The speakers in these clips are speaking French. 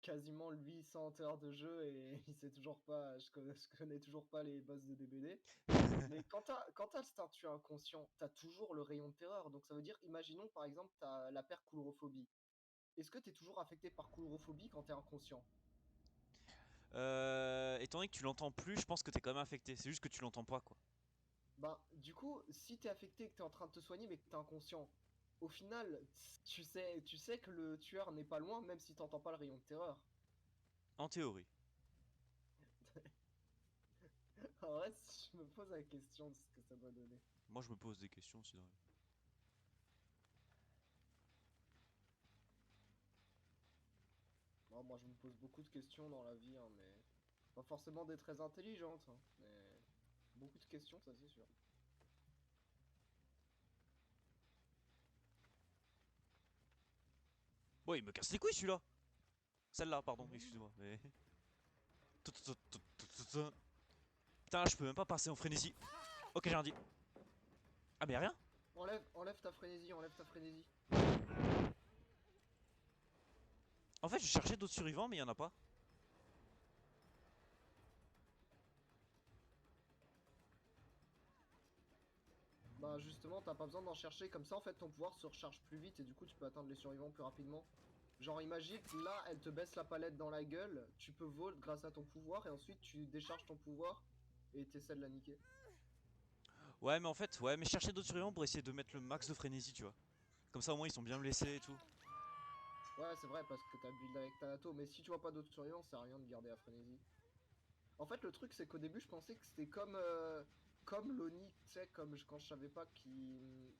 quasiment 800 heures de jeu et il sait toujours pas, je connais toujours pas les boss de DBD. Mais quand t'as le statut inconscient, t'as toujours le rayon de terreur. Donc ça veut dire, imaginons par exemple, t'as la percoulrophobie. Est-ce que t'es toujours affecté par coulrophobie quand t'es inconscient? Étant donné que tu l'entends plus, je pense que t'es quand même infecté. C'est juste que tu l'entends pas, quoi. Ben, du coup, si t'es affecté et que t'es en train de te soigner mais que t'es inconscient, au final, tu sais que le tueur n'est pas loin, même si t'entends pas le rayon de terreur. En théorie. En vrai, je me pose la question de ce que ça doit donner. Moi, je me pose des questions aussi dans la vie. Moi, je me pose beaucoup de questions dans la vie, hein, mais pas forcément des très intelligentes, hein, mais beaucoup de questions, ça c'est sûr. Ouais, il me casse les couilles celui-là. Celle-là, pardon, excuse-moi. Mais. Putain, je peux même pas passer en frénésie. Ok, j'ai rien dit. Ah, mais y'a rien. Enlève ta frénésie, enlève ta frénésie. En fait, je cherchais d'autres survivants, mais y en a pas. Bah justement, t'as pas besoin d'en chercher, comme ça en fait ton pouvoir se recharge plus vite et du coup tu peux atteindre les survivants plus rapidement. Genre imagine, là elle te baisse la palette dans la gueule, tu peux voler grâce à ton pouvoir et ensuite tu décharges ton pouvoir et t'essaies de la niquer. Ouais, mais en fait, ouais, mais je cherchais d'autres survivants pour essayer de mettre le max de frénésie, tu vois. Comme ça, au moins, ils sont bien blessés et tout. Ouais c'est vrai parce que t'as build avec Thanato, mais si tu vois pas d'autres survivants, ça sert à rien de garder la frénésie. En fait le truc c'est qu'au début je pensais que c'était comme l'Oni, tu sais, quand je savais pas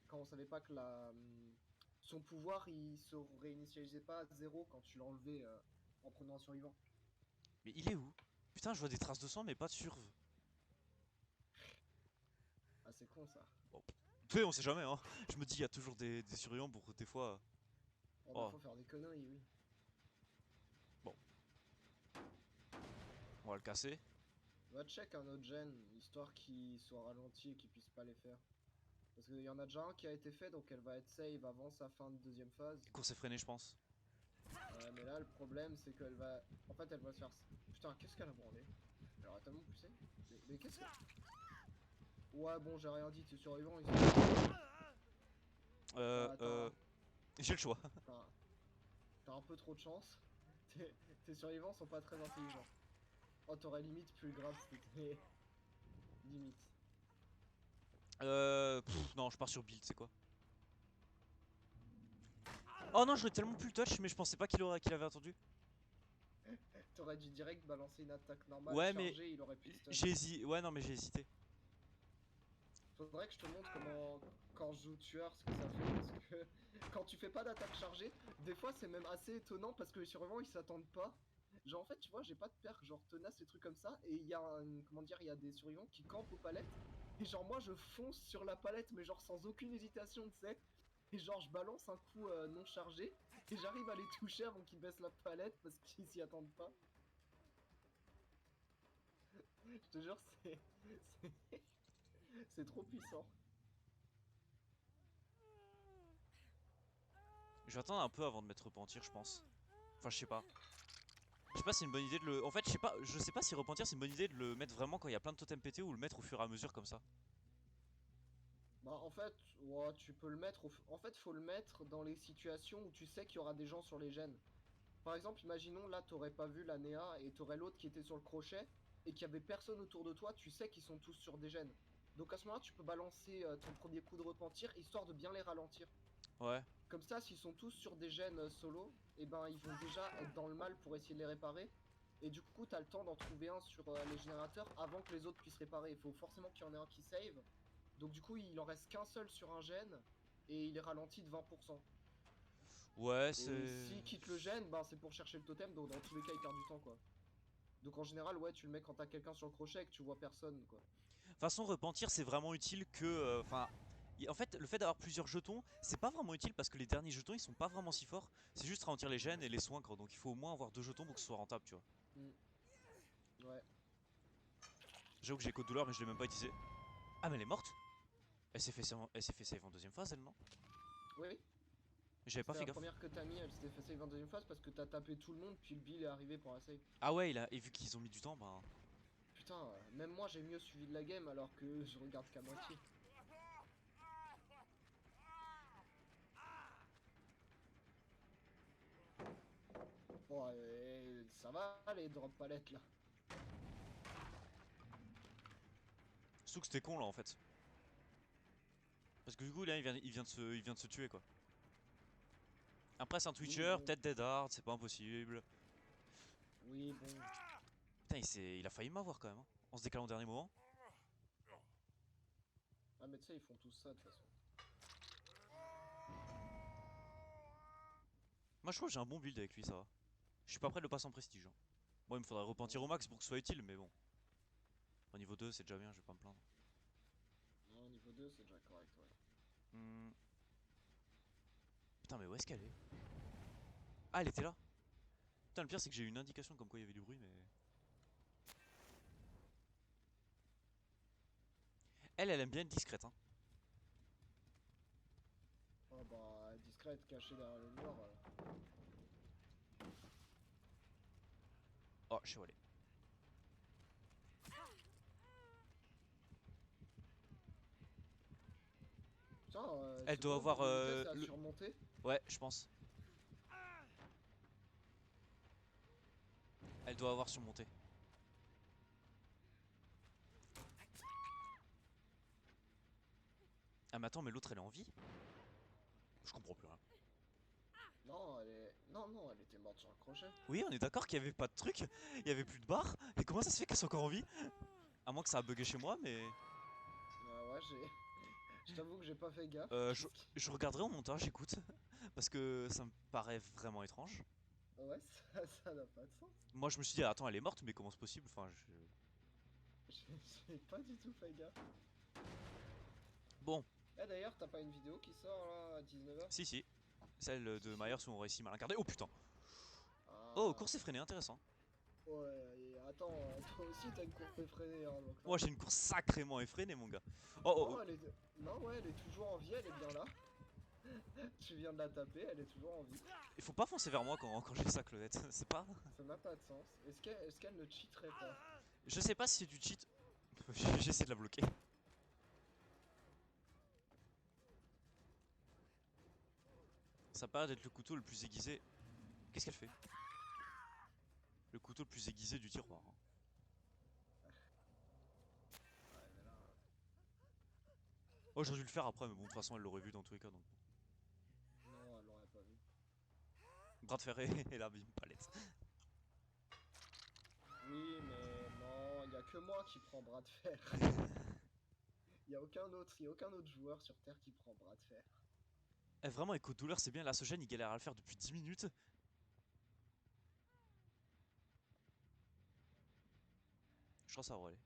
quand on savait pas que son pouvoir il se réinitialisait pas à zéro quand tu l'enlevais en prenant un survivant. Mais il est où? Putain, je vois des traces de sang, mais pas de surve. Ah, c'est con ça. Bon, tu sais, on sait jamais, hein. Je me dis, il y a toujours des survivants pour des fois. Oh, des Oh, fois faire des conneries, oui. bon, on va le casser. Va check un autre gen, histoire qu'il soit ralenti et qu'il puisse pas les faire. Parce qu'il y en a déjà un qui a été fait, donc elle va être save avant sa fin de deuxième phase. Course effrénée, je pense. Ouais, mais là, le problème, c'est qu'elle va... En fait, elle va se faire... Putain, qu'est-ce qu'elle a branlé? Elle aurait tellement poussé. Mais qu'est-ce que... Ouais, bon, j'ai rien dit, tes survivants, ils sont pas intelligents. Euh, T'as... euh, T'as... j'ai le choix. T'as... T'as un peu trop de chance. Tes survivants sont pas très intelligents. Oh, t'aurais limite plus grave si t'étais... Limite. Non, je pars sur build, c'est quoi? Oh non, j'aurais tellement pu le touch, mais je pensais pas qu'il avait attendu. T'aurais dû direct balancer une attaque normale, Ouais, mais chargée, il aurait pu stun. j'ai hésité. Ouais, non, mais j'ai hésité. Faudrait que je te montre comment, quand je joue tueur, ce que ça fait, parce que quand tu fais pas d'attaque chargée, des fois c'est même assez étonnant parce que les survivants ils s'attendent pas. Genre en fait, tu vois, j'ai pas de perk, genre tenace et trucs comme ça, et il y a comment dire, il y a des survivants qui campent aux palettes, et genre moi je fonce sur la palette, mais genre sans aucune hésitation, tu sais. Et genre je balance un coup non chargé, et j'arrive à les toucher avant qu'ils baissent la palette parce qu'ils s'y attendent pas. Je te jure, c'est c'est trop puissant. Je vais attendre un peu avant de mettre repentir, je pense. Enfin, je sais pas. Je sais pas si c'est une bonne idée de le. En fait, je sais pas si repentir c'est une bonne idée de le mettre vraiment quand il y a plein de totems pétés ou le mettre au fur et à mesure comme ça. Bah en fait, ouais, tu peux le mettre. En fait, faut le mettre dans les situations où tu sais qu'il y aura des gens sur les gènes. Par exemple, imaginons là, t'aurais pas vu la Néa et t'aurais l'autre qui était sur le crochet et qu'il y avait personne autour de toi. Tu sais qu'ils sont tous sur des gènes. Donc à ce moment-là, tu peux balancer ton premier coup de repentir histoire de bien les ralentir. Ouais. Comme ça, s'ils sont tous sur des gènes solo, et ben ils vont déjà être dans le mal pour essayer de les réparer. Et du coup, t'as le temps d'en trouver un sur les générateurs avant que les autres puissent réparer. Il faut forcément qu'il y en ait un qui save. Donc du coup, il en reste qu'un seul sur un gène et il est ralenti de 20%. Ouais, Et c'est. s'il quitte le gène, ben, c'est pour chercher le totem, donc dans tous les cas, il perd du temps, quoi. Donc en général, ouais, tu le mets quand t'as quelqu'un sur le crochet et que tu vois personne, quoi. De toute façon, repentir c'est vraiment utile que. Enfin. En fait, le fait d'avoir plusieurs jetons, c'est pas vraiment utile parce que les derniers jetons ils sont pas vraiment si forts. C'est juste ralentir les gènes et les soins, quoi. Donc il faut au moins avoir deux jetons pour que ce soit rentable, tu vois. Hmm, ouais. J'avoue que j'ai code douleur, mais je l'ai même pas utilisé. Ah, mais elle est morte. Elle s'est fait save en deuxième phase, elle, non? Oui. J'avais pas C'était fait la gaffe. première que t'as mis, elle s'était fait save en deuxième phase parce que t'as tapé tout le monde, puis le Bill est arrivé pour la save. Ah ouais, et vu qu'ils ont mis du temps, bah. Putain, même moi j'ai mieux suivi de la game alors que je regarde qu'à moitié. Bon, ça va les drop palettes là. Surtout que c'était con là en fait. Parce que du coup là il vient de se tuer quoi. Après c'est un Oui, Twitcher, bon. peut-être dead hard, c'est pas impossible. Oui, bon. Putain il a failli m'avoir quand même. Hein. En se décalant au dernier moment. Ah, mais tu sais, ils font tous ça de toute façon. Moi je trouve que j'ai un bon build avec lui, ça va. Je suis pas prêt de le passer en prestige. Hein. Bon il me faudrait repentir au max pour que ce soit utile, mais bon. Au niveau 2 c'est déjà bien, je vais pas me plaindre. Non, niveau 2, c'est déjà correct, ouais. Hmm. Putain mais où est-ce qu'elle est? Ah elle était là. Putain le pire c'est que j'ai eu une indication comme quoi il y avait du bruit mais... Elle aime bien être discrète hein. Ah bah, discrète, cachée derrière le mur. Oh je sais où elle est. Putain, Elle c'est doit bon, avoir niveau vitesse à surmonter. Ouais je pense. Elle doit avoir surmonté. Ah mais attends mais l'autre elle est en vie? Je comprends plus rien. Non, elle est... Non, non, elle était morte sur un crochet. Oui on est d'accord qu'il y avait pas de truc, il y avait plus de barre. Et comment ça se fait qu'elle soit encore en vie? À moins que ça a bugué chez moi mais... Ouais, j'ai... Je t'avoue que j'ai pas fait gaffe. Euh, je, je regarderai au montage, écoute. Parce que ça me paraît vraiment étrange. Ouais, ça n'a pas de sens. Moi je me suis dit attends elle est morte mais comment c'est possible? Enfin je... J'ai pas du tout fait gaffe. Bon, Eh d'ailleurs, t'as pas une vidéo qui sort là à 19h? si si. Celle de Myers où on réussit mal incarné. Oh putain. Oh Ah. course effrénée intéressant. Ouais, et attends, toi aussi t'as une courbe effrénée, hein, donc Moi non. j'ai une course sacrément effrénée mon gars. Oh oh Non, oh. elle est... Non, ouais, elle est toujours en vie, elle est bien là. Tu viens de la taper, elle est toujours en vie. Il faut pas foncer vers moi quand j'ai ça Claudette. C'est pas... Ça n'a pas de sens. Est-ce qu'elle ne cheaterait pas? Je sais pas si c'est du cheat. J'essaie de la bloquer. Ça paraît d'être le couteau le plus aiguisé. Qu'est-ce qu'elle fait? Le couteau le plus aiguisé du tiroir. Hein. Ouais, mais là... Oh j'aurais dû le faire après mais bon de toute façon elle l'aurait vu dans tous les cas donc. Non, elle l'aurait pas vu. Bras de fer et la bim palette. Oui, mais non, il y a que moi qui prend bras de fer. Il y a aucun autre joueur sur Terre qui prend bras de fer. Eh, vraiment, écho douleur, c'est bien. La Sogène, il galère à le faire depuis 10 minutes. Je crois savoir où elle est.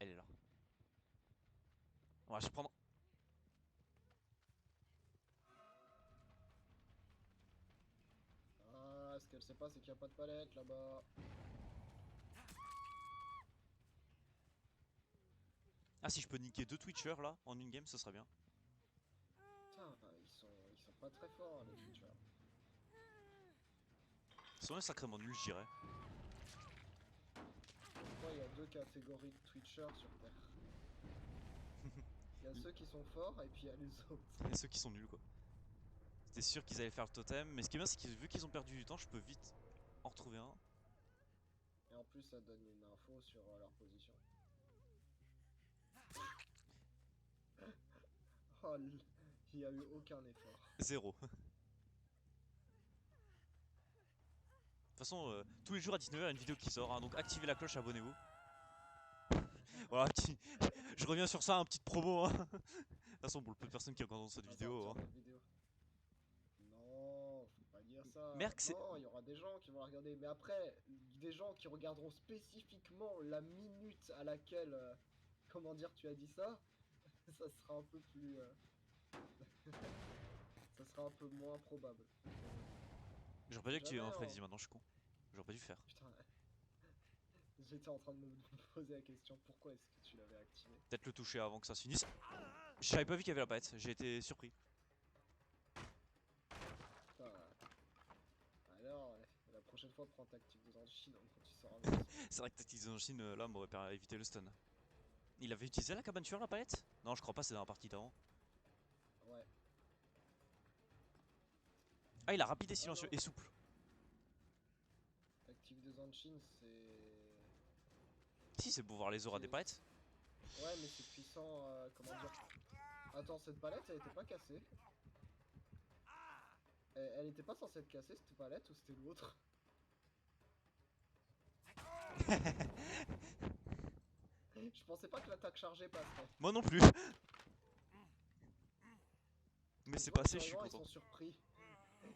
Elle est là. On va je vais prendre. Ah, ce qu'elle sait pas, c'est qu'il n'y a pas de palette là-bas. Ah, si je peux niquer 2 Twitchers là en une game, ce serait bien. Putain, ils sont pas très forts les Twitchers. Ils sont sacrément nuls, je dirais. Pourquoi il y a deux catégories de Twitchers sur Terre? Il y a ceux qui sont forts et puis il y a les autres. Et ceux qui sont nuls quoi. J'étais sûr qu'ils allaient faire le totem, mais ce qui est bien, c'est que vu qu'ils ont perdu du temps, je peux vite en retrouver un. Et en plus, ça donne une info sur leur position. Oh, il n'y a eu aucun effort. 0. De toute façon, tous les jours à 19h, il y a une vidéo qui sort, hein, donc activez la cloche, abonnez-vous. Voilà, je reviens sur ça, un petite promo. Hein. De toute façon, pour le peu de personnes qui regardent cette À vidéo. sortir Hein. notre vidéo. Non, faut pas dire ça. Merc, c'est. Non, il y aura des gens qui vont la regarder. Mais après, des gens qui regarderont spécifiquement la minute à laquelle, comment dire, tu as dit ça, ça sera un peu plus... ça sera un peu moins probable. J'aurais pas dit que tu es Jamais, un hein. Freddy maintenant, je suis con. J'aurais pas dû faire. Putain, j'étais en train de me poser la question, pourquoi est-ce que tu l'avais activé? Peut-être le toucher avant que ça se finisse. J'avais pas vu qu'il y avait la palette, j'ai été surpris. prochaine fois, prends tactique de Zanchine quand tu sors avec. C'est vrai que Tactics en Chine, là, m'aurait évité le stun. Il avait utilisé la cabane tueur, la palette? Non, je crois pas, c'est dans la partie d'avant. Ouais. Ah, il a rapide et Ah silencieux non. et souple. Tactique de Zanchine, c'est. Si, c'est pour voir les auras des palettes. Ouais, mais c'est puissant, comment dire. Attends, cette palette, elle était pas cassée. Elle était pas censée être cassée, cette palette, ou c'était l'autre? Je pensais pas que l'attaque chargée passerait. Moi non plus. Mais Tu c'est vois que passé, je suis survivants, ils content. sont surpris.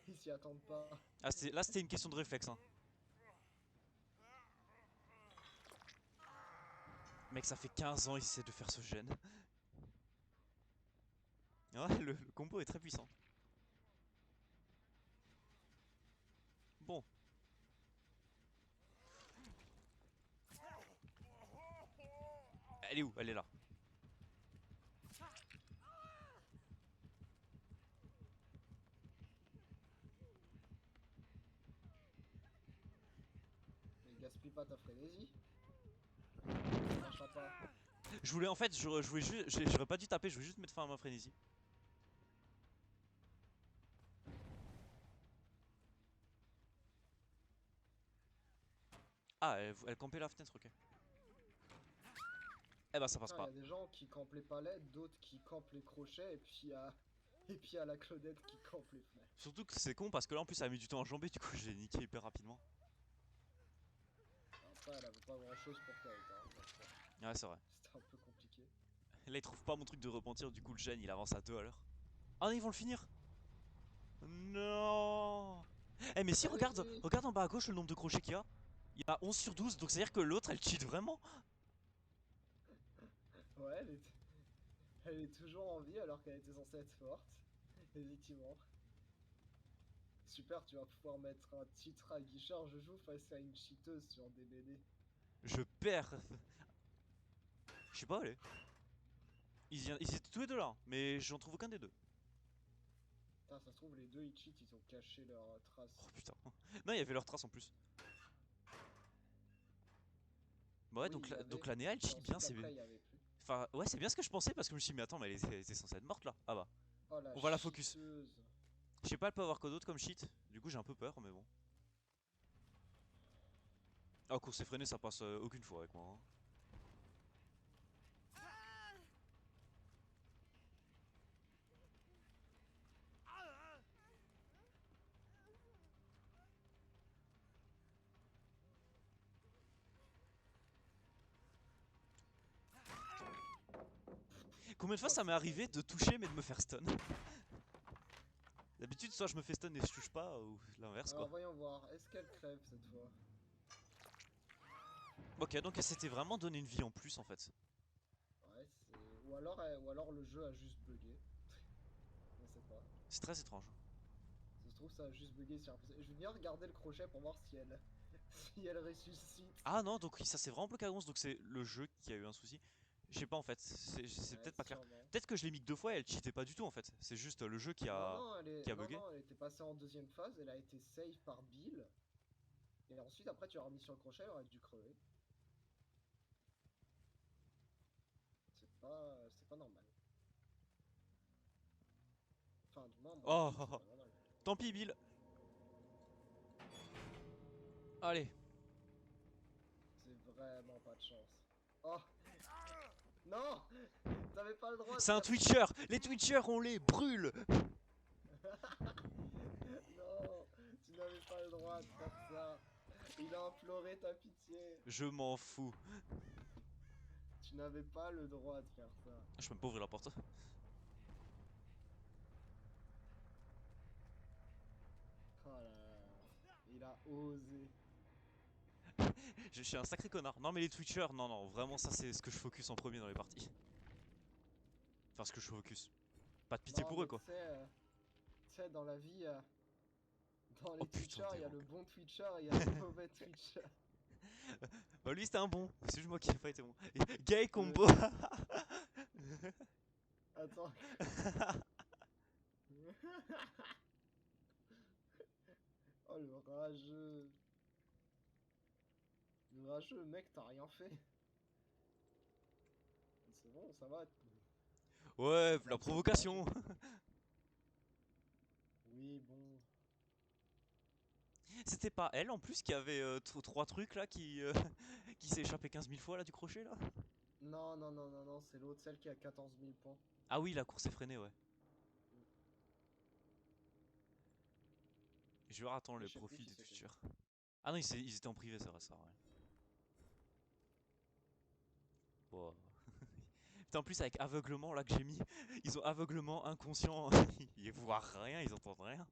Ils s'y attendent pas. Ah, là, c'était une question de réflexe. Hein. Mec, ça fait 15 ans, il essaie de faire ce gène. Ouais, le combo est très puissant. Bon. Elle est où? Elle est là. Mais gaspille pas ta frénésie. Ça marchera pas. Je voulais en fait, je voulais juste, j'aurais pas dû taper, je voulais juste mettre fin à ma frénésie. Ah, elle campait la fenêtre, ok. Eh ben ça passe Il y pas. a des gens qui campent les palettes, d'autres qui campent les crochets, et puis et puis à la Claudette qui campe les fenêtres. Surtout que c'est con parce que là en plus ça a mis du temps à jamber, du coup j'ai niqué hyper rapidement. Après, elle avait pas grand chose pour Kate, hein, donc, Ouais, c'est vrai. c'était un peu compliqué. Là il trouve pas mon truc de repentir, du coup le gène il avance à 2 à l'heure. Ah non, ils vont le finir. Non. Eh mais si, Allez, regarde en bas à gauche le nombre de crochets qu'il y a. Il y a 11 sur 12, donc c'est à dire que l'autre elle cheat vraiment. ouais, elle est toujours en vie alors qu'elle était censée être forte. Effectivement. Super, tu vas pouvoir mettre un titre à Guichard, je joue face à une cheateuse sur DBD. Je perds. Je sais pas, allez. Ils étaient tous les deux là, hein, mais j'en trouve aucun des deux. Putain, ça se trouve, les deux ils cheat, ils ont caché leurs traces. Oh putain. Non, il y avait leur trace en plus. Bah ouais, Oui, il y avait. donc la Néa elle Et cheat bien, ensuite, c'est. après, il y avait plus. Enfin, ouais, c'est bien ce que je pensais parce que je me suis dit, mais attends, mais elle était censée être morte là. Ah bah, Oh la on va la focus. cheateuse. Je sais pas, elle peut avoir quoi d'autre comme cheat. Du coup, j'ai un peu peur, mais bon. Ah, course effrénée, ça passe aucune fois avec moi. Hein. Combien de fois Oh, ça m'est c'est arrivé classe. de toucher mais de me faire stun? D'habitude, soit je me fais stun et je touche pas, ou l'inverse Alors quoi. voyons voir, est-ce qu'elle crève cette fois? Ok, donc elle s'était vraiment donné une vie en plus en fait. Ouais, c'est. Ou alors le jeu a juste bugué. On sait pas. C'est très étrange. Ça se trouve, ça a juste bugué sur un PC. Je vais bien regarder le crochet pour voir si elle. si elle ressuscite. Ah non, donc ça s'est vraiment bloqué à 11, donc c'est le jeu qui a eu un souci. Je sais pas en fait, c'est Ouais, peut-être pas clair. sûrement. Peut-être que je l'ai mis que 2 fois et elle cheatait pas du tout en fait. C'est juste le jeu Non, non, qui a non, bugué. non, elle était passée en deuxième phase, elle a été save par Bill. Et ensuite, après, tu as remis sur le crochet, elle aurait dû crever. C'est pas normal. Enfin, du moins, moi, je Oh, dis que oh, c'est oh. pas normal. Tant pis Bill. Allez. C'est vraiment pas de chance. Oh! Non! T'avais pas le droit de C'est un faire Twitcher. Les Twitchers, on les brûle. non, tu n'avais pas le droit de faire ça. Il a imploré ta pitié. Je m'en fous. Tu n'avais pas le droit de faire ça. Je peux même pas ouvrir la porte. Oh là là. Il a osé. Je suis un sacré connard. Non mais les Twitchers, non, non, vraiment ça c'est ce que je focus en premier dans les parties. Enfin ce que je focus. Pas de pitié Non, pour eux mais quoi. tu sais, dans la vie, dans Oh les putain, Twitchers, t'es il y a bon. le bon Twitcher et il y a le mauvais Twitcher. Bah lui c'était un bon. C'est juste moi qui ai pas été bon. Gay Le... combo. Attends. Oh le rageux. Rageux, mec, t'as rien fait. C'est bon, ça va. Ouais, Va la me décourager. provocation. Oui, bon. C'était pas elle en plus qui avait trois trucs là qui s'est échappé 15 000 fois là du crochet là? Non, non, non, non, non, c'est l'autre, celle qui a 14 000 points. Ah oui, la course effrénée, ouais. Je attends Mais le je sais plus profit qui du c'était. futur. Ah non, ils étaient en privé, ça va, ça, ouais. Wow. Putain, en plus, avec aveuglement là que j'ai mis, ils ont aveuglement, inconscient, ils voient rien, ils entendent rien.